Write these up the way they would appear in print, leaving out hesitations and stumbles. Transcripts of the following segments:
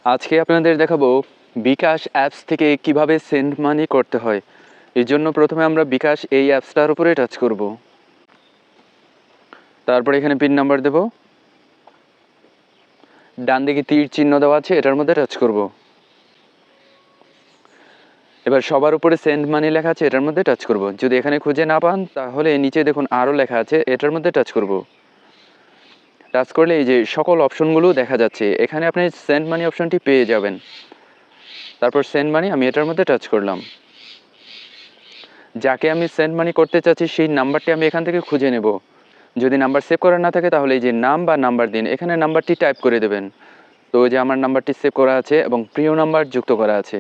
আজকে আপনাদের দেখাবো বিকাশ অ্যাপস থেকে কিভাবে সেন্ড মানি করতে হয়। এর জন্য প্রথমে আমরা বিকাশ এই অ্যাপসটার উপরে টাচ করব। তারপরে এখানে পিন নাম্বার দেব। ডান দিকে তীর চিহ্ন দেওয়া আছে, এটার মধ্যে টাচ করব। এবার সবার উপরে সেন্ড মানি লেখা আছে, এটার মধ্যে টাচ করব। যদি এখানে খুঁজে না পান তাহলে নিচে দেখুন আরও লেখা আছে, এটার মধ্যে টাচ করব। টাচ করলে এই যে সকল অপশনগুলো দেখা যাচ্ছে, এখানে আপনি সেন্ড মানি অপশনটি পেয়ে যাবেন। তারপর সেন্ড মানি আমি এটার মধ্যে টাচ করলাম। যাকে আমি সেন্ড মানি করতে চাচ্ছি সেই নাম্বারটি আমি এখান থেকে খুঁজে নেব। যদি নাম্বার সেভ করা না থাকে তাহলে এই যে নাম বা নাম্বার দিন, এখানে নাম্বারটি টাইপ করে দেবেন। তো ওই যে আমার নাম্বারটি সেভ করা আছে এবং প্রিয় নাম্বার যুক্ত করা আছে।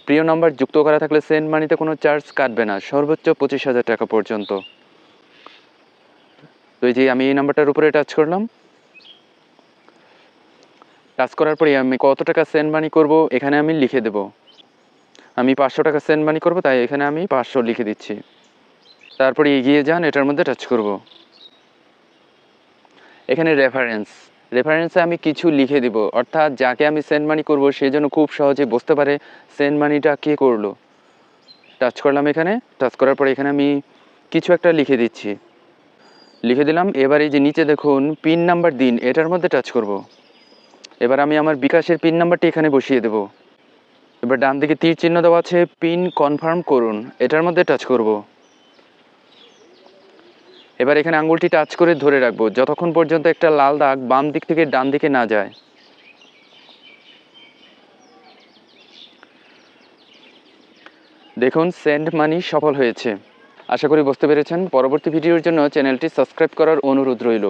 প্রিয় নাম্বার যুক্ত করা থাকলে সেন্ড মানিতে কোনো চার্জ কাটবে না, সর্বোচ্চ 25,000 টাকা পর্যন্ত। তো এই যে আমি এই নাম্বারটার উপরে টাচ করলাম। টাচ করার পরে আমি কত টাকা সেন্ড মানি করব এখানে আমি লিখে দেব। আমি 500 টাকা সেন্ড মানি করব, তাই এখানে আমি 500 লিখে দিচ্ছি। তারপরে এগিয়ে যান, এটার মধ্যে টাচ করব। এখানে রেফারেন্সে আমি কিছু লিখে দিব, অর্থাৎ যাকে আমি সেন্ড মানি করবো সে যেন খুব সহজে বুঝতে পারে সেন্ড মানিটা কে করলো। টাচ করলাম, এখানে টাচ করার পরে এখানে আমি কিছু একটা লিখে দিচ্ছি, লিখে দিলাম। এবার এই যে নিচে দেখুন পিন নাম্বার দিন, এটার মধ্যে টাচ করব। এবার আমি আমার বিকাশের পিন নাম্বারটি এখানে বসিয়ে দেব। এবার ডান দিকে তীর চিহ্ন দেওয়া আছে, পিন কনফার্ম করুন, এটার মধ্যে টাচ করব। এবার এখানে আঙুলটি টাচ করে ধরে রাখবো যতক্ষণ পর্যন্ত একটা লাল দাগ বাম দিক থেকে ডান দিকে না যায়। দেখুন সেন্ড মানি সফল হয়েছে। আশা করি বুঝতে পেরেছেন। পরবর্তী ভিডিওর জন্য চ্যানেলটি সাবস্ক্রাইব করার অনুরোধ রইল।